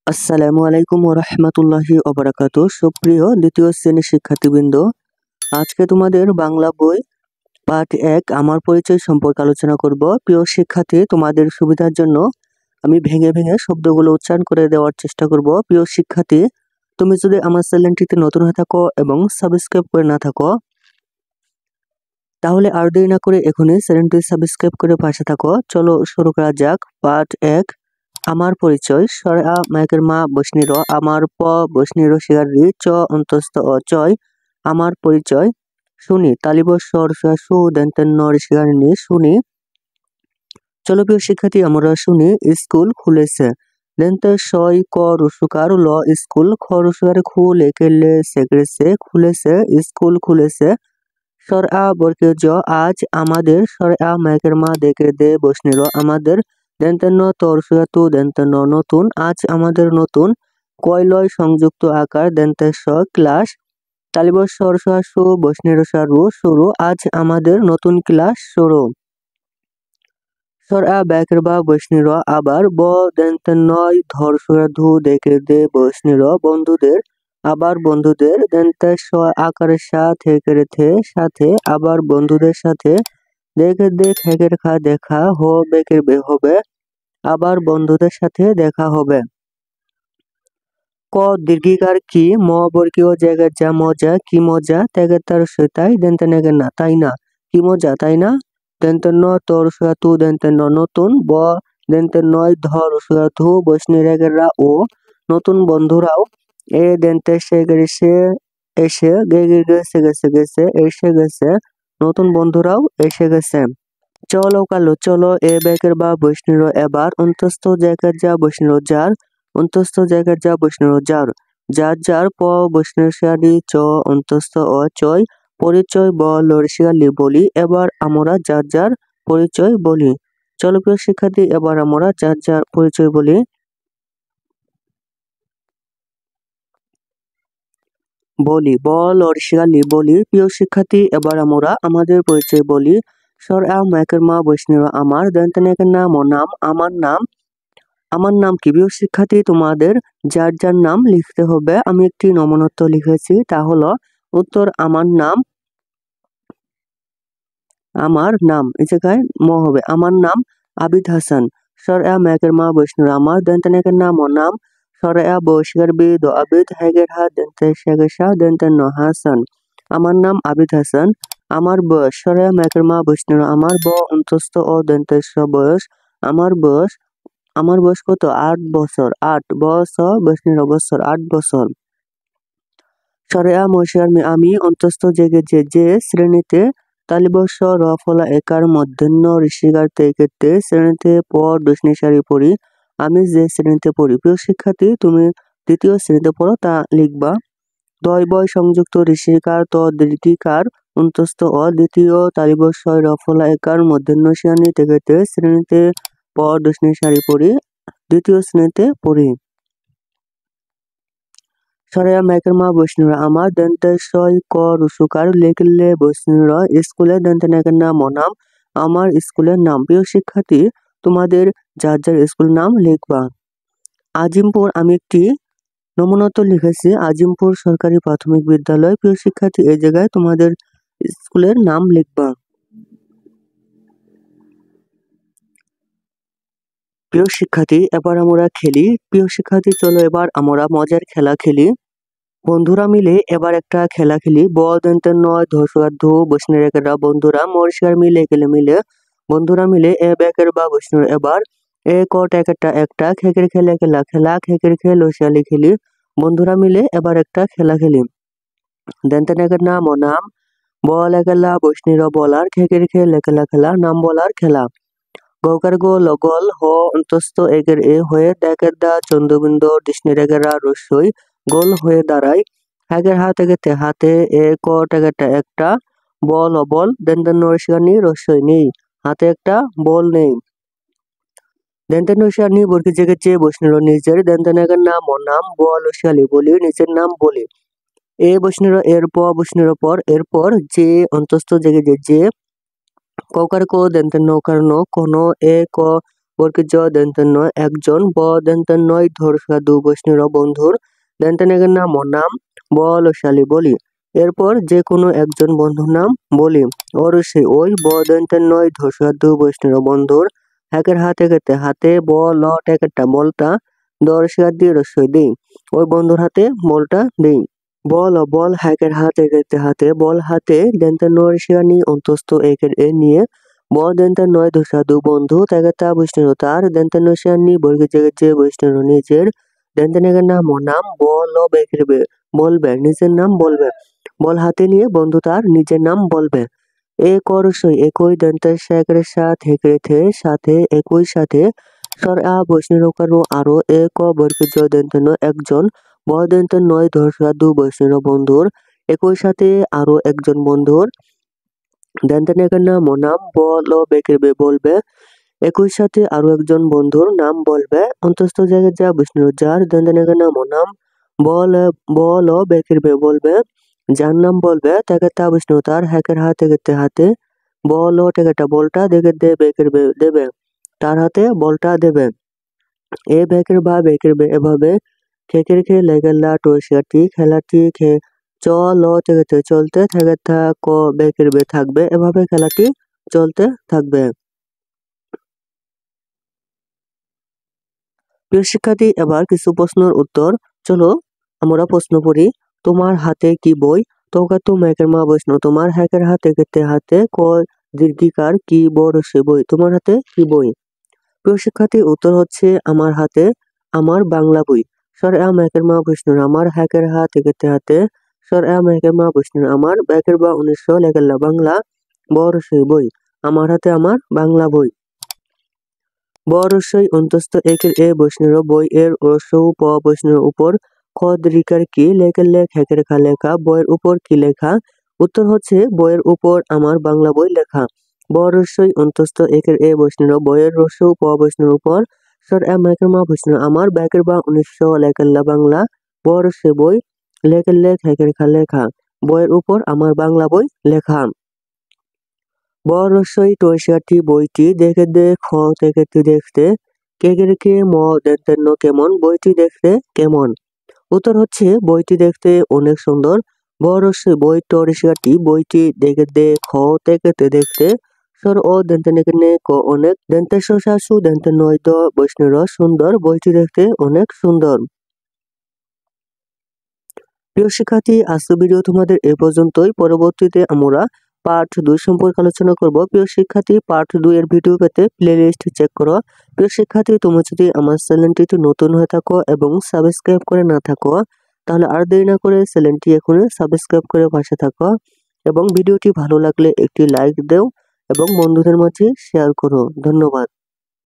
আসসালামু আলাইকুম ওয়া রাহমাতুল্লাহি ওয়া বারাকাতুহু। সুপ্রিয় দ্বিতীয় শ্রেণীর শিক্ষার্থীবৃন্দ, আজকে তোমাদের বাংলা বই পাঠ ১ আমার পরিচয় সম্পর্কে আলোচনা করব। প্রিয় শিক্ষার্থী, তোমাদের সুবিধার জন্য আমি ভেঙে ভেঙে শব্দগুলো উচ্চারণ করে দেওয়ার চেষ্টা করব। প্রিয় শিক্ষার্থী, তুমি যদি আমার চ্যানেলটিতে নতুন হয়ে থাকো এবং সাবস্ক্রাইব করে না থাকো, তাহলে আর দেরি না করে এখনই চ্যানেলটি সাবস্ক্রাইব করে পাশে থাকো। চলো শুরু করা যাক। পাঠ ১ আমার পরিচয়। স্বরে আ মাইকের মা বসনি র, আমার প বসনি র শিগার রি, চ অন্তস্থ অ চয়, আমার পরিচয়। শুনি তালিব স্বর সু দেন্তেন ন রি শিগার নি, শুনি। চলো প্রিয় শিক্ষার্থী, আমরা শুনি। স্কুল খুলেছে। দেন্তে সই ক রুসুকার ল, স্কুল খ রুসুকার খু লেকে লে সেগড়ে সে, খুলেছে, স্কুল খুলেছে। স্বর আ বর্গীয় জ, আজ আমাদের। স্বর আ মাইকের মা দেখে দে বসনি র, আমাদের। দেন্তেন ন তর সুয়া তু দেন্তেন ন, নতুন, আজ আমাদের নতুন। কয়লয় সংযুক্ত আকার দেন্তে স, ক্লাস। তালিব স্বর সুয়া সু বসনি র সা রু, শুরু, আজ আমাদের নতুন ক্লাস শুরু। স্বর আ ব্যাকের বা বসনি র, আবার। ব দেন্তেন নয় ধর সুয়া ধু দেখে দে বসনি র, বন্ধুদের, আবার বন্ধুদের। দেন্তে স আকারের সা থেকে থে, সাথে, আবার বন্ধুদের সাথে। দেখে দে খেকের খা দেখা, হো বেকের বে হবে, আবার বন্ধুদের সাথে দেখা হবে। ক দীর্ঘিকার কি, ম বর্গীয় জায়গার যা মজা, কি মজা, ত্যাগের তার তাই, দেন্তে নেগের না, তাই না, কি মজা তাই না। দেন্তে ন তর সুয়া তু দেন্তে ন, নতুন। ব দেন্তে নয় ধর সুয়া ধু বসনি রেগের রা, ও, নতুন বন্ধুরাও। এ দেন্তে সে গেড়ে সে, এসে, গে গে গেছে গেছে গেছে, এসে গেছে, নতুন বন্ধুরাও এসে গেছে। চলো কালো চলো, এ ব্যাকের বা বৈষ্ণব এবার। অন্তস্থ জায়গার যা বৈষ্ণব যার, অন্তস্থ জায়গার যা বৈষ্ণব যার, যার যার। প বৈষ্ণব শাড়ি চ অন্তস্থ অ চয়, পরিচয় ব লরিশালি বলি। এবার আমরা যার যার পরিচয় বলি। চলো প্রিয় শিক্ষার্থী, এবার আমরা যার যার পরিচয় বলি। বলি ব লরিশালি বলি। প্রিয় শিক্ষার্থী, এবার আমরা আমাদের পরিচয় বলি। স্বর আ মাইকের মা বৈষ্ণব আমার, দন্তনেকের নাম ও নাম, আমার নাম। আমার নাম কি? প্রিয় শিক্ষার্থী, তোমাদের যার যার নাম লিখতে হবে। আমি একটি নমুনোত্তর লিখেছি, তা হলো উত্তর আমার নাম। আমার নাম এই জায়গায় ম হবে। আমার নাম আবিদ হাসান। স্বর আ মেকের মা বৈষ্ণব আমার, দন্তনেকের নাম ও নাম। স্বর আ বৈশিকার বি দ আবিদ হেগের হা দন্তে শেগের সা দন্তেন ন হাসান। আমার নাম আবিদ হাসান। আমার বয়স। স্বর আ মেকের মা বৈষ্ণব আমার, ব অন্তস্থ ও দন্তের স বয়স, আমার বয়স। আমার বয়স কত? ৮ বছর। ৮ বছর বৈষ্ণব বছর, ৮ বছর। স্বরে আ মশিয়ার মে আমি, অন্তস্থ জেগে যে শ্রেণীতে। তালিব স র ফলা একার মধ্যাহ্ন ঋষিকার থেকে তে, শ্রেণীতে প দশনি সারি পড়ি। আমি যে শ্রেণীতে পড়ি। প্রিয় শিক্ষার্থী, তুমি দ্বিতীয় শ্রেণীতে পড়ো, তা লিখবা। দয় বয় সংযুক্ত ঋষিকার ত দৃতিকার, অন্তস্থ অ দ্বিতীয়। তালিব স র ফলা একার মধ্যাহ্ন শ্রেণী থেকে তে, শ্রেণীতে প দশনি সারি পড়ি, দ্বিতীয় শ্রেণীতে পড়ি। স্বরে আ মাইকের মা বৈষ্ণব আমার, দন্তে সই ক রুসুকার লেখলে বৈষ্ণব স্কুলে, দন্তে নায়কের নাম ও নাম, আমার স্কুলের নাম। প্রিয় শিক্ষার্থী, তোমাদের যার যার স্কুল নাম লিখবা। আজিমপুর, আমি একটি নমুনোত্তর লিখেছি, আজিমপুর সরকারি প্রাথমিক বিদ্যালয়। প্রিয় শিক্ষার্থী, এই জায়গায় তোমাদের স্কুলের নাম লিখবা। প্রিয় শিক্ষার্থী, এবার আমরা খেলি। প্রিয় শিক্ষার্থী, চলো এবার আমরা মজার খেলা খেলি। বন্ধুরা মিলে এবার একটা খেলা খেলি। ব দন্তে নয় ধসুয়ার ধু বৈষ্ণব একেরা, বন্ধুরা। মরিষ্কার মিলে গেলে মিলে, বন্ধুরা মিলে। এ ব্যাকের বা বৈষ্ণব এবার। এ কট একটা একটা, খেকের খেলে খেলা খেলা, খেকের খেল লসিয়ালি খেলি। বন্ধুরা মিলে এবার একটা খেলা খেলি। দন্তে নাকের নাম ও নাম। বল একেলা বৈষ্ণব বলার, খেকের খেল খেলা খেলা, নাম বলার খেলা। গৌকার গোল গল হ অন্তস্থ একের এ হয়ে, ডেকের দা চন্দ্রবিন্দু ডিসনির একেরা রস্যই, গোল হয়ে দাঁড়ায়। একের হাত একেতে হাতে, এ ক টেকেটা একটা, বল অবল। দেন নরসিকানি রস্যই নেই, হাতে একটা বল নেই। দেন নরসিকানি বর্গি জেগে চেয়ে বসনিল নিজের, দেন একের নাম ও নাম। বল শিয়ালি বলি, নিজের নাম বলি। এ বসনিল এর প বসনিল পর, এরপর যে অন্তস্থ জেগে যে। কৌকার কো দেন নৌকার নো, কোনো। এ ক বর্গীয় জ দন্তের নয় একজন, ব দন্তের নয় ধর্ষা দু বৈষ্ণব বন্ধুর, দন্তের নাম ও নাম বলশালী বলি। এরপর যে কোনো একজন বন্ধুর নাম বলি। অরসে ওই ব দন্তের নয় ধর্ষা দু বৈষ্ণব বন্ধুর, একের হাতে কেটে হাতে ব ল টেকেটা বলটা দর্শা দিয়ে রসই দিই। ওই বন্ধুর হাতে বলটা দিই। বল বল হ্যাকের হাতে কেটে হাতে বল হাতে দন্তের নয় শিয়ানি অন্তস্থ একের এ নিয়ে ব দন্তের নয় ধর্ষা দু বন্ধু তাকে তা বৈষ্ণব তার দন্তের নয় শিয়ানি বর্গের জায়গায় যে বৈষ্ণব নিজের দন্তের নাম ও নাম বল বেরবে বলবে নিজের নাম বলবে। বল হাতে নিয়ে বন্ধু তার নিজের নাম বলবে। এক অরসই একই দন্তের সাকের সাথে হেকড়ে সাথে একই সাথে স্বর আ বৈষ্ণব আরো এক বর্গীয় জ দন্তের নয় একজন, ব দন্তের নয় ধর্ষা দু বৈষ্ণব বন্ধুর, একই সাথে আরো একজন বন্ধুর দন্তের নাম ও নাম বল বেরবে বলবে। একই সাথে আরো একজন বন্ধুর নাম বলবে। অন্তস্থ জায়গায় যা বৈষ্ণব যার দন্তের নাম ও নাম বল বল বেরবে বলবে। যার নাম বলবে তাকে তা বৈষ্ণব তার হ্যাকের হাতে কেটে হাতে বল টেকেটা বলটা দেখে দে বেরবে দেবে, তার হাতে বলটা দেবে। এ বেকের বা বেকের এভাবে খেকের খে লেগেলা টসিয়াটি খেলাটি খে চ ল থেকে চলতে থাকে থাক বেকের বে থাকবে, এভাবে খেলাটি চলতে থাকবে। প্রিয় শিক্ষার্থী, এবার কিছু প্রশ্নের উত্তর। চলো আমরা প্রশ্ন পড়ি। তোমার হাতে কি বই? তোকা তো মেকের মা বৈষ্ণব তোমার হ্যাকের হাতে কেটে হাতে ক দীর্ঘিকার কি বড় সে বই, তোমার হাতে কি বই? প্রিয় শিক্ষার্থী, উত্তর হচ্ছে আমার হাতে আমার বাংলা বই। স্বর আ মেকের মা বৈষ্ণব আমার হ্যাকের হাতে কেটে হাতে স্বর আ মেকের মা বৈষ্ণব আমার ব্যাকের বা 1900 লেখেলা বাংলা বড় সেই বই, আমার হাতে আমার বাংলা বই। বরসই অন্তস্থ একের এ বৈষ্ণব বই এর রসৌ প বৈষ্ণব উপর খ দৃকার কি লেখের লেখ হেকের খা লেখা বইয়ের উপর কি লেখা? উত্তর হচ্ছে বইয়ের উপর আমার বাংলা বই লেখা। বরসই অন্তস্থ একের এ বৈষ্ণব বইয়ের রসৌ প বৈষ্ণব উপর স্বর এ মেকের মা বৈষ্ণব আমার ব্যাকের বা 1900 লেখের লা বাংলা বরসে বই লেখের লেখ হেকের খা লেখা বইয়ের উপর আমার বাংলা বই লেখা। বরসই টসিয়াটি বইটি দেখে দে খ থেকে দেখতে কেকের কে ম দন্তের ন কেমন বইটি দেখতে কেমন? উত্তর হচ্ছে বইটি দেখতে অনেক সুন্দর। বরসই বই টসিয়াটি বইটি দেখে দে খ থেকে দেখতে সর ও দন্তের নে ক অনেক দন্তের শাসু দন্তের নয় দ বৈষ্ণব সুন্দর বইটি দেখতে অনেক সুন্দর। প্রিয় শিক্ষার্থী, আজকের ভিডিও তোমাদের এ পর্যন্তই। পরবর্তীতে আমরা পার্ট 2 সম্পর্কে আলোচনা করব। প্রিয় শিক্ষার্থী, পার্ট 2 এর ভিডিও পেতে প্লেলিস্ট চেক করো। প্রিয় শিক্ষার্থী, তুমি যদি আমার চ্যানেলটিতে নতুন হয়ে থাকো এবং সাবস্ক্রাইব করে না থাকো, তাহলে আর দেরি না করে চ্যানেলটি এখনই সাবস্ক্রাইব করে পাশে থাকো এবং ভিডিওটি ভালো লাগলে একটি লাইক দাও এবং বন্ধুদের মাঝে শেয়ার করো। ধন্যবাদ।